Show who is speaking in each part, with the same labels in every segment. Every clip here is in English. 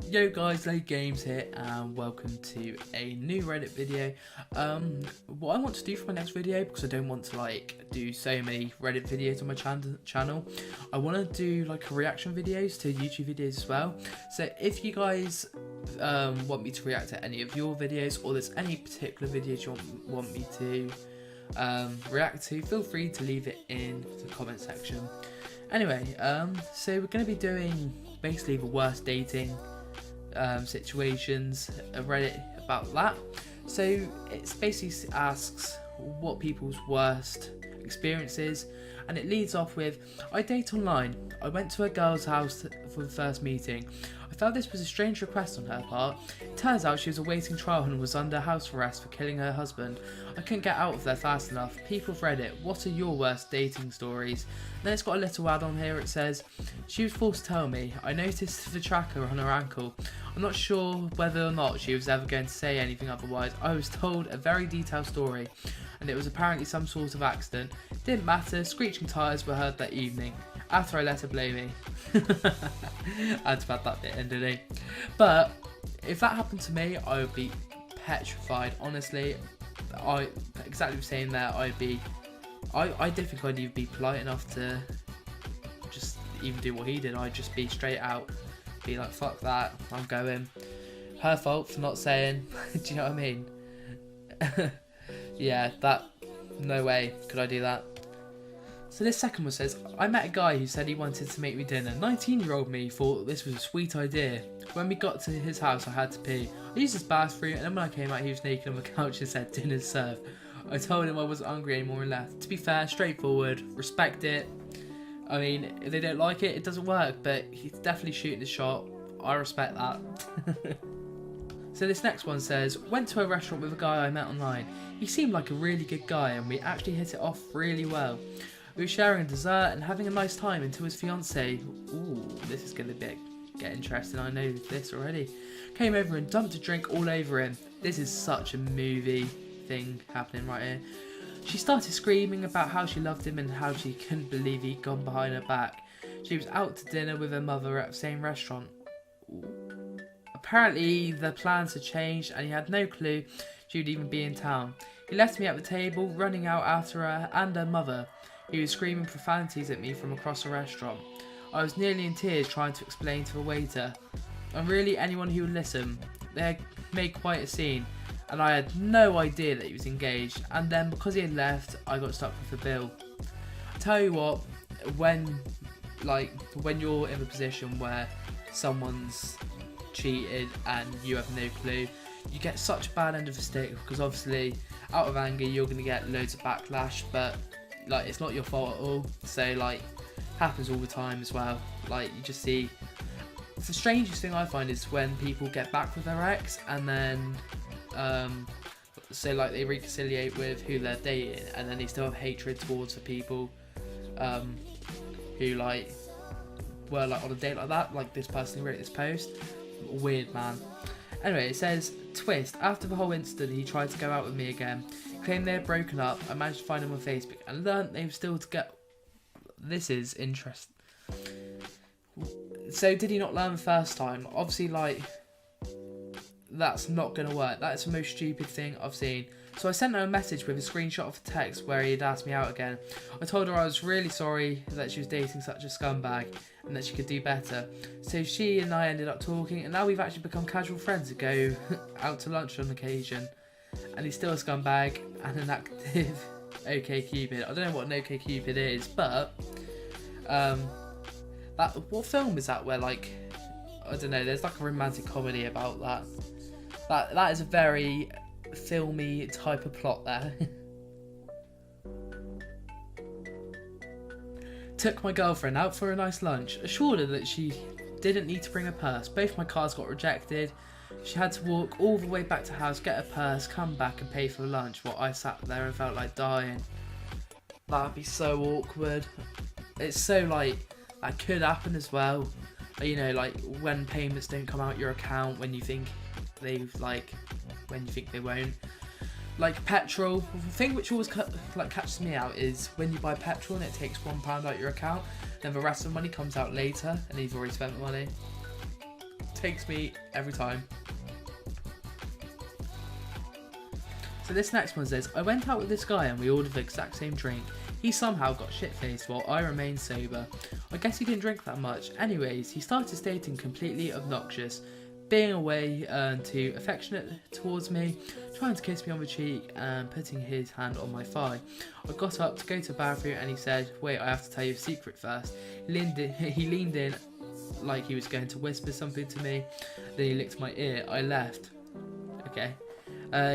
Speaker 1: Yo guys, Late Games here and welcome to a new Reddit video. What I want to do for my next video, because I don't want to do so many Reddit videos on my channel, I want to do reaction videos to YouTube videos as well. So if you guys want me to react to any of your videos, or there's any particular videos you want me to react to, feel free to leave it in the comment section. Anyway, so we're going to be doing basically the worst dating situations, a Reddit about that. So it basically asks what people's worst experiences, and it leads off with, I date online. I went to a girl's house for the first meeting. I felt this was a strange request on her part. It turns out she was awaiting trial and was under house arrest for killing her husband. I couldn't get out of there fast enough. People of Reddit, what are your worst dating stories? And then it's got a little add on here. It says, she was forced to tell me. I noticed the tracker on her ankle. I'm not sure whether or not she was ever going to say anything otherwise. I was told a very detailed story, and it was apparently some sort of accident. Didn't matter, screeching tyres were heard that evening. After I let her blame me. I had to add that bit in, didn't I? But if that happened to me, I would be petrified. Honestly, exactly the same there. I did think I'd even be polite enough to just even do what he did. I'd just be straight out, be like, fuck that, I'm going. Her fault for not saying. Do you know what I mean? Yeah, no way could I do that. So this second one says, I met a guy who said he wanted to make me dinner. 19-year-old me thought this was a sweet idea. When we got to his house, I had to pee. I used his bathroom, and then when I came out, he was naked on the couch and said, dinner's served. I told him I wasn't hungry anymore and left. To be fair, straightforward, respect it. I mean, if they don't like it, it doesn't work, but he's definitely shooting the shot. I respect that. So this next one says, went to a restaurant with a guy I met online. He seemed like a really good guy, and we actually hit it off really well. We were sharing a dessert and having a nice time until his fiancée, ooh, this is going to get interesting, I know this already, came over and dumped a drink all over him. This is such a movie thing happening right here. She started screaming about how she loved him and how she couldn't believe he'd gone behind her back. She was out to dinner with her mother at the same restaurant. Ooh. Apparently the plans had changed and he had no clue she would even be in town. He left me at the table, running out after her and her mother. He was screaming profanities at me from across the restaurant. I was nearly in tears trying to explain to the waiter, and really anyone who would listen. They had made quite a scene, and I had no idea that he was engaged, and then because he had left, I got stuck with the bill. I tell you what, when you're in a position where someone's cheated and you have no clue, you get such a bad end of the stick, because obviously out of anger you're going to get loads of backlash, but it's not your fault at all. So happens all the time as well. You just see, it's the strangest thing I find is when people get back with their ex and then they reconciliate with who they're dating, and then they still have hatred towards the people who were on a date like that, like this person who wrote this post. Weird, man. Anyway, it says, twist, after the whole incident he tried to go out with me again. Claimed they had broken up. I managed to find him on Facebook and learned they were still together. This is interesting. So did he not learn the first time? Obviously, that's not going to work. That is the most stupid thing I've seen. So I sent her a message with a screenshot of a text where he had asked me out again. I told her I was really sorry that she was dating such a scumbag and that she could do better. So she and I ended up talking, and now we've actually become casual friends and go out to lunch on occasion. And he's still a scumbag and an active OkCupid. I don't know what an OkCupid is, but what film is that where I don't know, there's a romantic comedy about that. That is a very filmy type of plot there. Took my girlfriend out for a nice lunch. Assured her that she didn't need to bring a purse. Both my cars got rejected. She had to walk all the way back to house, get a purse, come back and pay for lunch while I sat there and felt like dying. That'd be so awkward. It's so that could happen as well. When payments don't come out your account when you think when you think they won't. Petrol, the thing which always catches me out is when you buy petrol and it takes £1 out your account, then the rest of the money comes out later and you've already spent the money. takes me every time. So this next one says, I went out with this guy and we ordered the exact same drink. He somehow got shit-faced while I remained sober. I guess he didn't drink that much. Anyways, he started stating completely obnoxious, being away too affectionate towards me, trying to kiss me on the cheek and putting his hand on my thigh. I got up to go to the bathroom and he said, wait, I have to tell you a secret first. He leaned in like he was going to whisper something to me. Then he licked my ear. I left. Okay.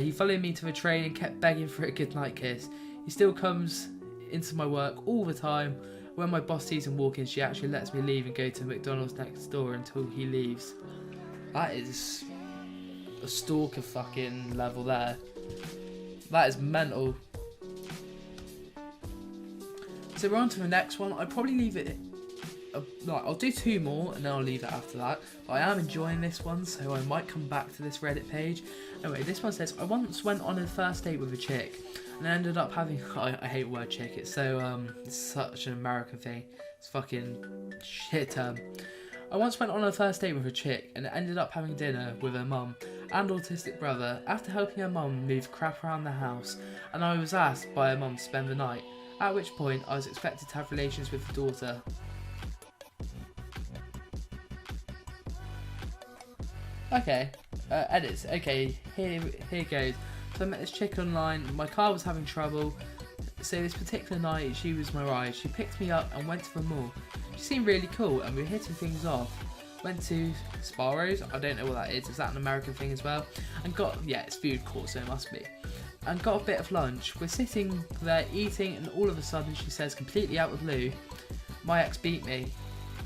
Speaker 1: He followed me to the train and kept begging for a goodnight kiss. He still comes into my work all the time. When my boss sees him walking, she actually lets me leave and go to McDonald's next door until he leaves. That is a stalker fucking level there. That is mental. So we're on to the next one. I'd probably leave it. I'll do 2 more and then I'll leave it after that. But I am enjoying this one, so I might come back to this Reddit page. Anyway, this one says, I once went on a first date with a chick and ended up having. I hate the word chick. It's so it's such an American thing. It's fucking shit term. I once went on a first date with a chick and ended up having dinner with her mum and autistic brother after helping her mum move crap around the house, and I was asked by her mum to spend the night, at which point I was expected to have relations with the daughter. Okay, edits. Okay, here goes. So I met this chick online, my car was having trouble, so this particular night she was my ride. She picked me up and went to the mall. She seemed really cool and we were hitting things off. Went to Sparrows, I don't know what that is that an American thing as well? And it's food court, so it must be. And got a bit of lunch. We're sitting there eating and all of a sudden she says completely out of the blue, my ex beat me.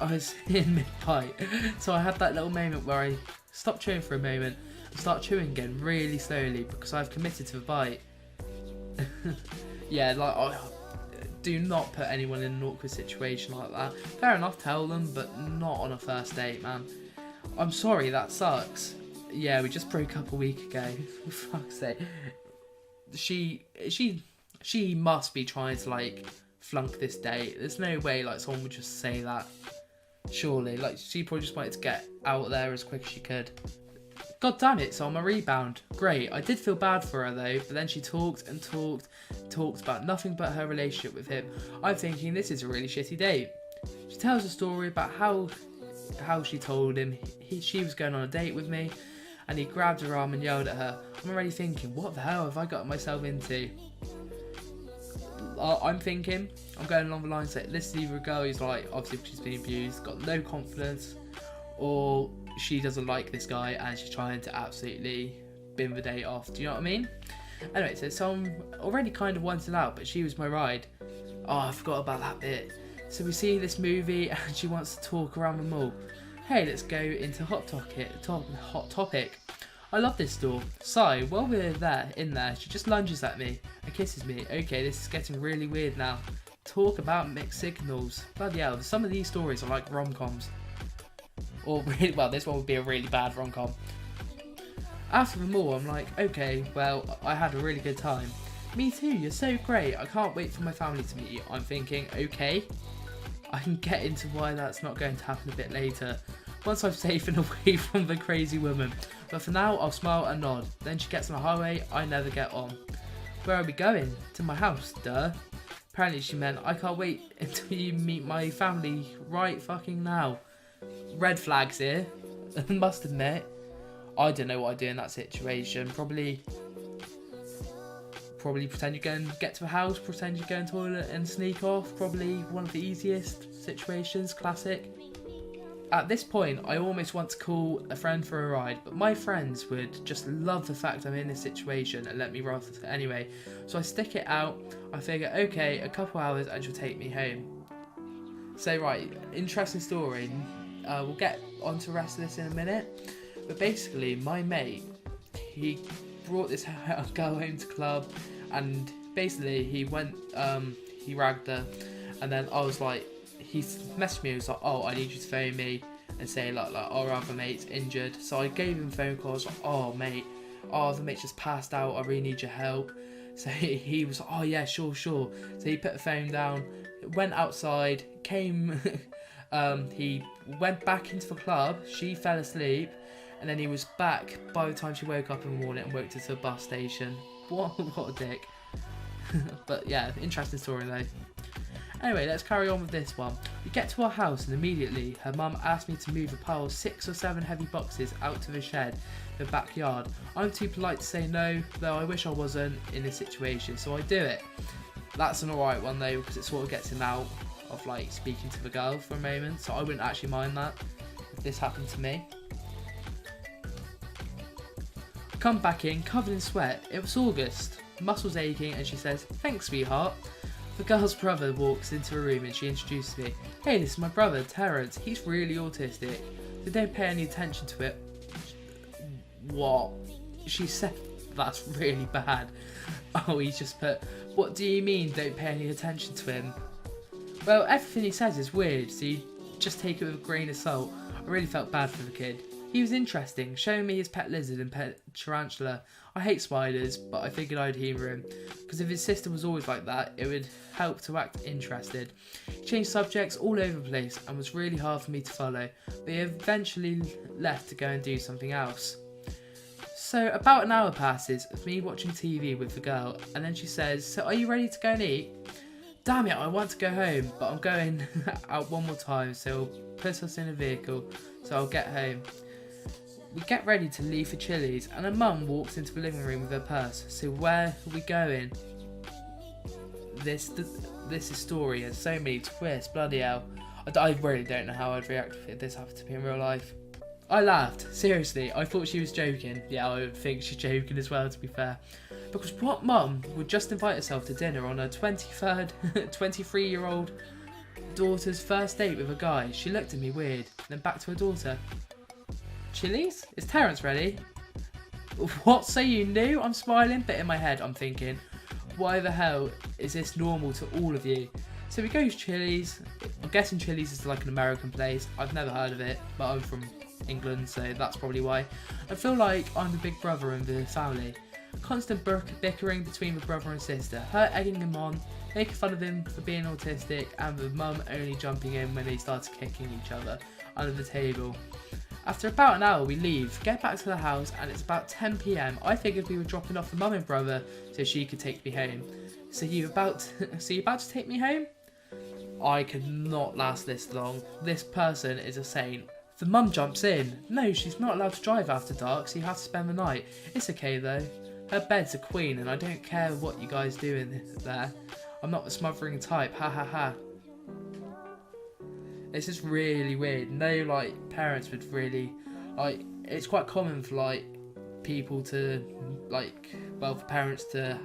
Speaker 1: I was in mid-bite, so I had that little moment where I stopped chewing for a moment and start chewing again really slowly because I've committed to the bite. Yeah, do not put anyone in an awkward situation like that. Fair enough, tell them, but not on a first date, man. I'm sorry, that sucks. Yeah, we just broke up a week ago. For fuck's sake. She must be trying to flunk this date. There's no way someone would just say that. Surely, she probably just wanted to get out there as quick as she could. God damn it, so I'm a rebound. Great, I did feel bad for her though, but then she talked about nothing but her relationship with him. I'm thinking this is a really shitty date. She tells a story about how she told him she was going on a date with me, and he grabbed her arm and yelled at her. I'm already thinking, what the hell have I got myself into? I'm thinking, I'm going along the lines that this is either a girl who's obviously she's been abused, got no confidence, or she doesn't like this guy and she's trying to absolutely bin the date off. Do you know what I mean? Anyway, so I'm already kind of wanted out, but she was my ride. Oh, I forgot about that bit. So we see this movie and she wants to talk around the mall. Hey, let's go into hot topic. I love this store. So, while we're in there, she just lunges at me and kisses me. Okay, this is getting really weird now. Talk about mixed signals. Bloody hell, some of these stories are like rom-coms. Or really, well, this one would be a really bad rom-com. After the mall, I'm like, okay, well, I had a really good time. Me too, you're so great. I can't wait for my family to meet you. I'm thinking, okay, I can get into why that's not going to happen a bit later, once I'm safe and away from the crazy woman. But for now, I'll smile and nod. Then she gets on the highway, I never get on. Where are we going? To my house, duh. Apparently she meant, I can't wait until you meet my family right fucking now. Red flags here, must admit. I don't know what I'd do in that situation. Probably pretend you're going to get to the house, pretend you're going to the toilet and sneak off. Probably one of the easiest situations, classic. At this point, I almost want to call a friend for a ride, but my friends would just love the fact I'm in this situation and let me ride anyway. So I stick it out. I figure, okay, a couple hours and she'll take me home. So right, interesting story. We'll get onto the rest of this in a minute. But basically, my mate, he brought this girl home to club, and basically he went, he ragged her, and then I was like, he messaged me, he was like, oh, I need you to phone me and say like our other mate's injured. So I gave him a phone call. I was like, oh mate, our other mate's just passed out, I really need your help. So he was like, oh yeah, sure. So he put the phone down, went outside, came He went back into the club, she fell asleep, and then he was back by the time she woke up in the morning and walked her to the bus station. What a dick. But yeah, interesting story though. Anyway, let's carry on with this one. We get to our house and immediately her mum asked me to move a pile of 6 or 7 heavy boxes out to the shed, the backyard. I'm too polite to say no, though I wish I wasn't in this situation, so I do it. That's an alright one though, because it sort of gets him out of like speaking to the girl for a moment, so I wouldn't actually mind that if this happened to me. I come back in covered in sweat. It was August, muscles aching, and she says, "Thanks, sweetheart." The girl's brother walks into a room and she introduces me. "Hey, this is my brother, Terrence. He's really autistic. So don't pay any attention to it." What? She said that's really bad. Oh, he's just put, "What do you mean don't pay any attention to him?" Well, everything he says is weird, so you just take it with a grain of salt. I really felt bad for the kid. He was interesting, showing me his pet lizard and pet tarantula. I hate spiders, but I figured I'd humour him, because if his sister was always like that, it would help to act interested. He changed subjects all over the place and was really hard for me to follow, but he eventually left to go and do something else. So about an hour passes of me watching TV with the girl, and then she says, "So are you ready to go and eat?" Damn it, I want to go home, but I'm going out one more time, so it'll put us in a vehicle, so I'll get home. We get ready to leave for Chili's, and her mum walks into the living room with her purse. So where are we going? This story has so many twists, bloody hell. I really don't know how I'd react if this happened to me in real life. I laughed, seriously, I thought she was joking. Yeah, I would think she's joking as well, to be fair. Because what mum would just invite herself to dinner on her 23-year-old daughter's first date with a guy? She looked at me weird, then back to her daughter. "Chili's? Is Terrence ready?" What, so you knew? I'm smiling, but in my head I'm thinking, why the hell is this normal to all of you? So we go to Chili's. I'm guessing Chili's is like an American place. I've never heard of it, but I'm from England, so that's probably why. I feel like I'm the big brother in the family. Constant bickering between the brother and sister, her egging him on, making fun of him for being autistic, and the mum only jumping in when they started kicking each other under the table. After about an hour we leave, get back to the house, and it's about 10 PM. I figured we were dropping off the mum and brother so she could take me home. So you about to take me home? I could not last this long. This person is a saint. The mum jumps in. No, she's not allowed to drive after dark, so you have to spend the night. It's okay though. Her bed's a queen, and I don't care what you guys do in there. I'm not the smothering type, ha ha ha. This is really weird. No, like, parents would really, like, it's quite common for, like, people to, like, well, for parents to,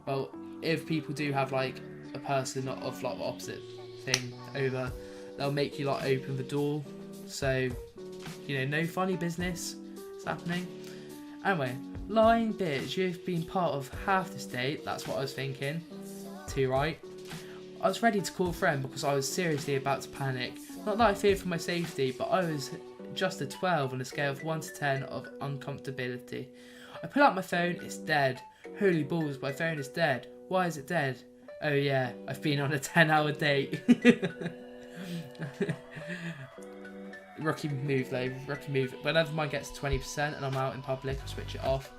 Speaker 1: well, if people do have, like, a person of, like, the opposite thing over, they'll make you, like, open the door. So, you know, no funny business is happening. Anyway, lying bitch, you've been part of half this date. That's what I was thinking. Too right. I was ready to call a friend because I was seriously about to panic. Not that I feared for my safety, but I was just a 12 on a scale of 1 to 10 of uncomfortability. I pull out my phone, it's dead. Holy balls, my phone is dead. Why is it dead? Oh yeah, I've been on a 10-hour date. Rookie move though, rookie move. Whenever mine gets to 20% and I'm out in public, I'll switch it off.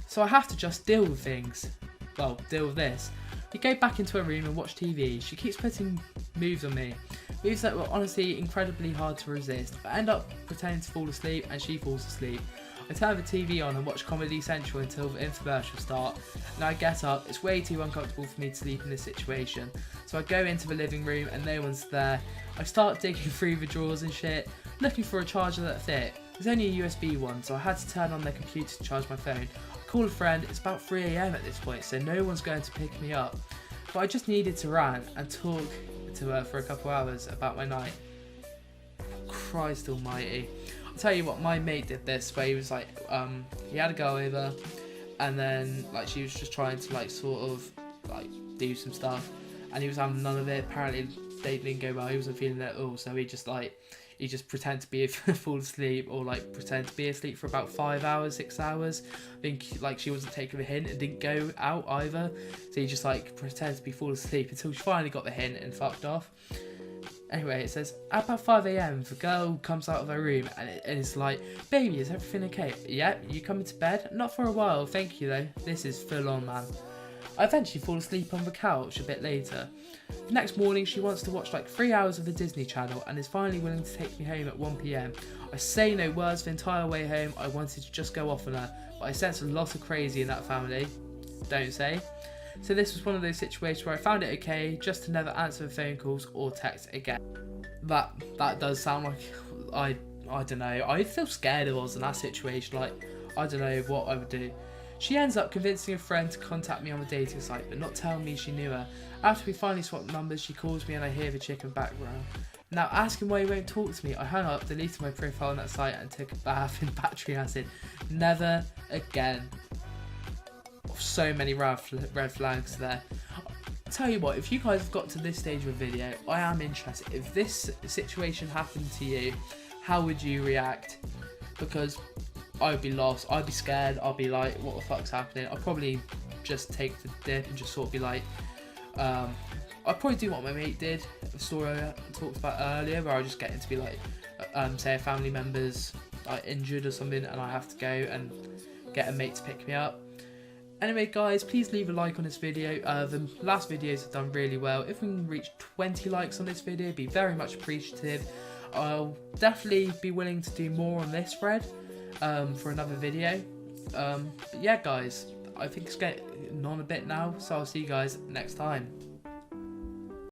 Speaker 1: So I have to just deal with things. Well, deal with this. We go back into her room and watch TV. She keeps putting moves on me. Moves that were honestly incredibly hard to resist. I end up pretending to fall asleep and she falls asleep. I turn the TV on and watch Comedy Central until the infomercials start. And I get up. It's way too uncomfortable for me to sleep in this situation. So I go into the living room and no one's there. I start digging through the drawers and shit, looking for a charger that fit. There's only a USB one, so I had to turn on their computer to charge my phone. Call a friend. It's about 3 AM at this point, so no one's going to pick me up. But I just needed to rant and talk to her for a couple hours about my night. Christ almighty. I'll tell you what, my mate did this where he was like, he had a girl over and then like she was just trying to like sort of like do some stuff and he was having none of it. Apparently they didn't go well, he wasn't feeling it at all, so he just pretended to be fall asleep or like pretend to be asleep for about 5 hours, 6 hours. I think like she wasn't taking the hint and didn't go out either. So he just like pretended to be fall asleep until she finally got the hint and fucked off. Anyway, it says, at about 5 a.m, the girl comes out of her room and it's like, baby, is everything okay? Yeah, you coming to bed? Not for a while, thank you though. This is full on, man. I eventually fall asleep on the couch a bit later. The next morning, she wants to watch like 3 hours of the Disney Channel and is finally willing to take me home at 1 p.m. I say no words the entire way home. I wanted to just go off on her, but I sense a lot of crazy in that family. Don't say. So this was one of those situations where I found it okay just to never answer the phone calls or text again. That does sound like, I don't know, I feel scared if I was in that situation. Like, I don't know what I would do. She ends up convincing a friend to contact me on the dating site, but not telling me she knew her. After we finally swapped numbers, she calls me and I hear the chick in the background. Now asking why he won't talk to me, I hung up, deleted my profile on that site and took a bath in battery acid. Never again. So many red flags there. Tell you what, if you guys have got to this stage of the video, I am interested. If this situation happened to you, how would you react? Because I would be lost, I'd be scared, I'd be like, what the fuck's happening? I'd probably just take the dip and just sort of be like, I'd probably do what my mate did, the story I talked about earlier, where I just get into be like, say a family member's like injured or something and I have to go and get a mate to pick me up. Anyway guys, please leave a like on this video. The last videos have done really well. If we can reach 20 likes on this video, it'd be very much appreciative. I'll definitely be willing to do more on this thread for another video. But yeah guys, I think it's getting on a bit now, so I'll see you guys next time.